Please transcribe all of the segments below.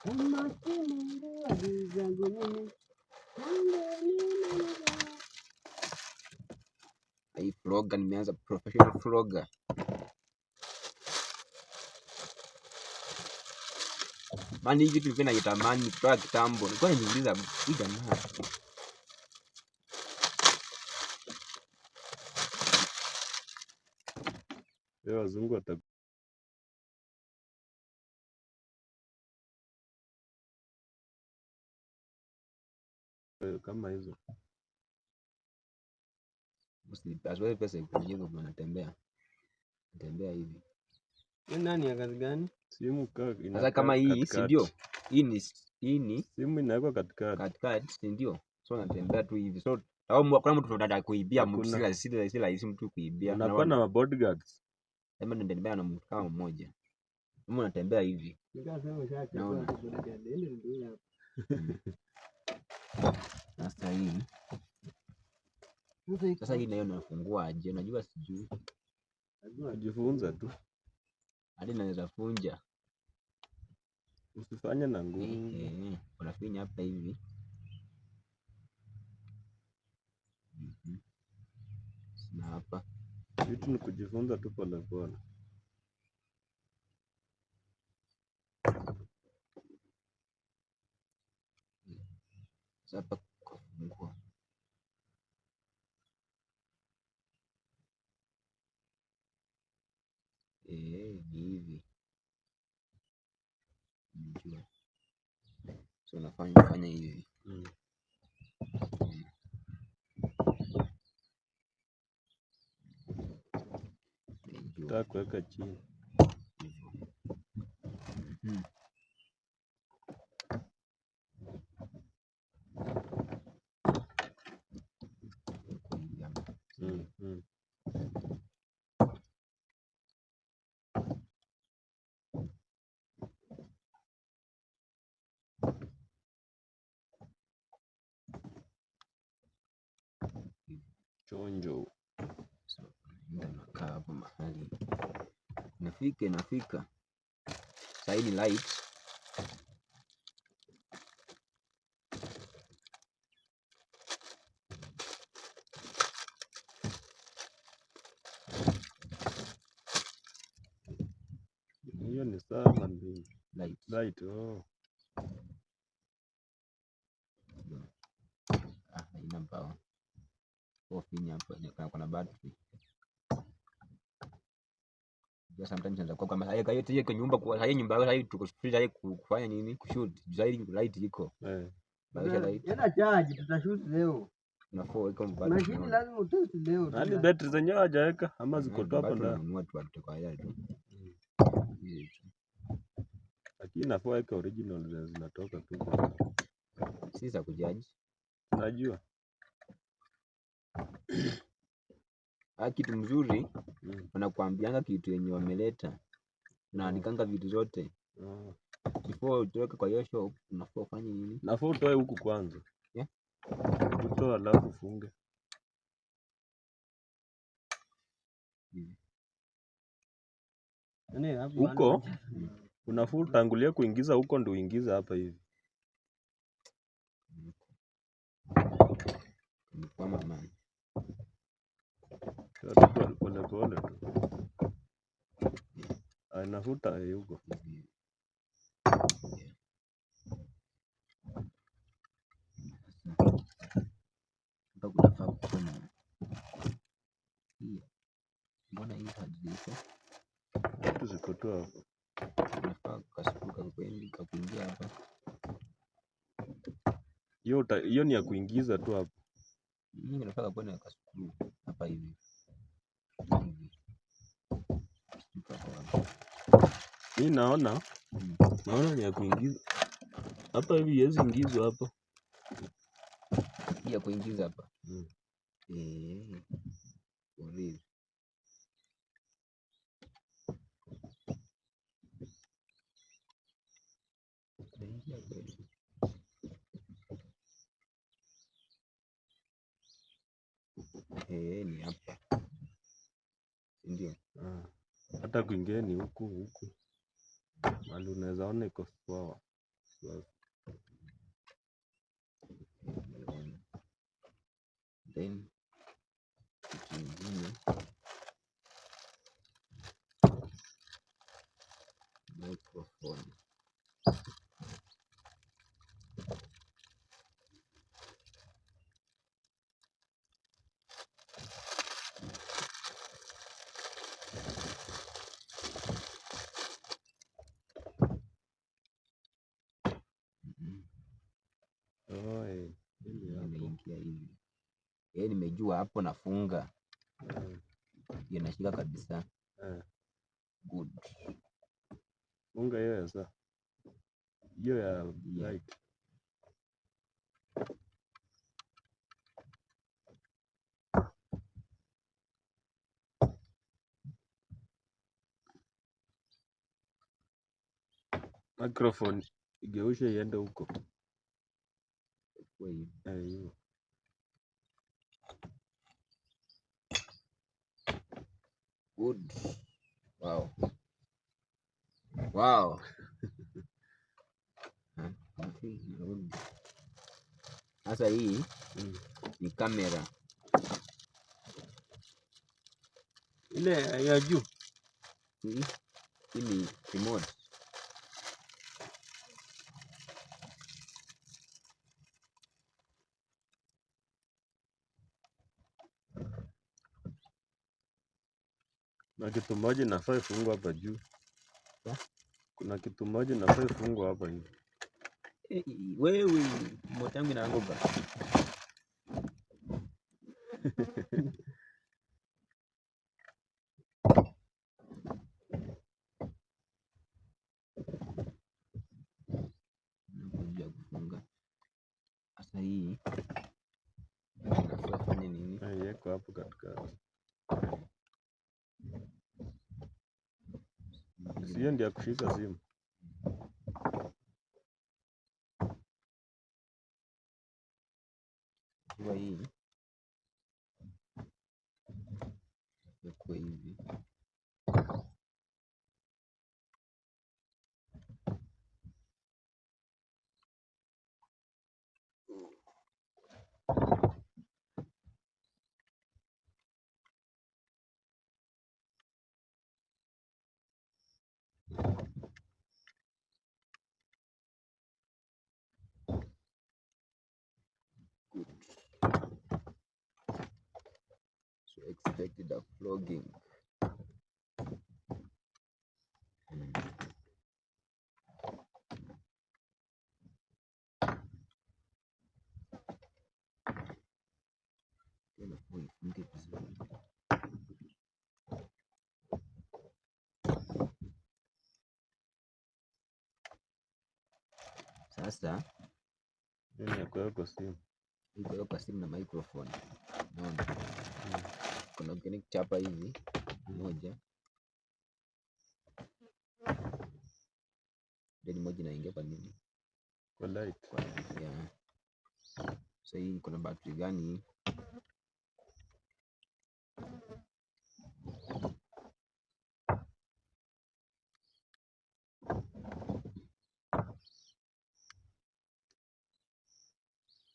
Hii vlogger nimeanza professional vlogger. Mani hii kitu nilikuwa nakitamani kutoka kitambo. Nilikuwa najiuliza hii jamaa. Leo wazungu wata kama hizo. Usipazoe pesa ikujenga kwa natembea. Natembea hivi. Ni nani ya kazi gani? Simu Sasa kama hii si ndio? Hii ni simu inawekwa katikati, si ndio? So natembea tu hivi. So au kuna mtu tunataka kuibia mtu si rahisi mtu kuibia. Unakuwa na bodyguards. Sema nitembea na mtu kama mmoja. Mimi natembea hivi. Naona. Sasa hii. Sasa hii nayo nafungua aje? Unajua sijui. Jifunza tu. Hadi naweza funja. Usifanye na nguvu. Unafinya hapa hivi. Na hapa. Vitu ni kujifunza tu pole pole. Hapa kufungua. Ni hivi. Unajua. So nafanya hivi. Nataka kuweka chini. Chonjo. So ndio nakaa hapo mahali. Nafika. Sasa hii ni light. Hiyo ni sawa ndio. Light. Haina power. Finya hapa kuna battery. Sometimes naweza kwa kama haya yote kwa nyumba kwa haya nyumba haya tuko free kufanya nini kushoot zaidi light iko baisha light yana charge tutashoot leo na 4 iko mbali mashini lazima utest leo hadi battery zenyewe hajaweka ama ziko tu hapa ndani tunanunua tu kutoka haya tu lakini nafaa weka original zinatoka tu si za kujaji najua kitu mzuri wanakuambianga kitu yenye wameleta na nikanga vitu zote before utoke kwa hiyo shop unafaa ufanye nini? Nafaa utoe huku kwanza utoe alafu ufunge huko unafaa utangulia kuingiza huko ndio uingiza hapa hivi kwa mama pole pole tu anafuta huko mbona hii hajiko vitu ziko tu hapo nafaa kasuka kweli kuingia hapa hiyo ni ya kuingiza tu hapo mimi nataka kuona kasuka hapa hivi mimi naona ni ya kuingiza hapa hivi yezi ingizwa hapo ya kuingiza hapa ni hapa ndio hata kuingia ni huku mahali unaweza ona iko sawa Then kitu ingine microphone. Inaingia hivi. Nimejua hapo nafunga. Inashika kabisa. Good. Funga hiyo sasa. Hiyo ya light. Microphone igeushe iende huko. Hiyo. Good. Wow. Wow. Sasa hii ni kamera. Ile ya juu. Hii ni remote. Na kitu moja inafaa ifungwe hapa juu. Kuna kitu moja inafaa ifungwe hapa hivi. Wewe moto yangu inaanguka. Nakuja kufunga. Sasa hii nafanya nini? Yeko hapo katikati. Sio ndio kushika simu. Kwa hii kwa hivi. Good. So expected a vlogging. Sasa Nini ya kuweka simu? kuweka simu na microphone. Unaona? Kuna organic chapa hivi moja. Then moja inaingia kwa nini? Kwa light. Yeah. So hii kuna battery gani?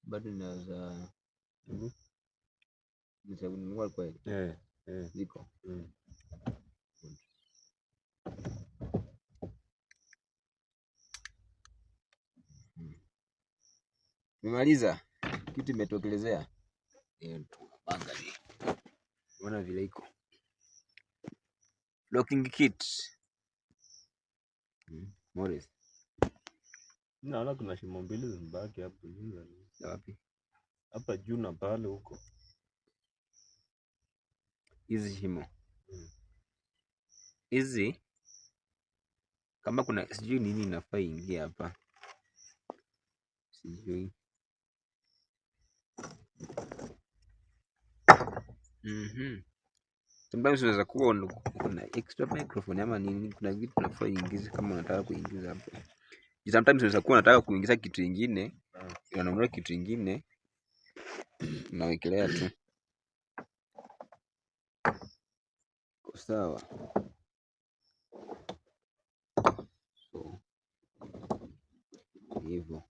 Bado inaweza kununua kweli? Ziko. Nimemaliza. Kitu imetokelezea. Angalia. Unaona vile iko. Locking kit. Morris. Naona kuna shimo mbili zimebaki hapo juu. Wapi? Hapa juu na pale huko. Hizi shimo. Hizi kama kuna sijui nini inafaa ingia hapa. Sijui. Sometimes unaweza kuwa kuna extra microphone ama nini, kuna vitu unafaa uingize kama unataka kuingiza hapo. Sometimes unaweza kuwa unataka kuingiza kitu kingine, unanunua kitu kingine unawekelea tu. Sawa. So hivyo.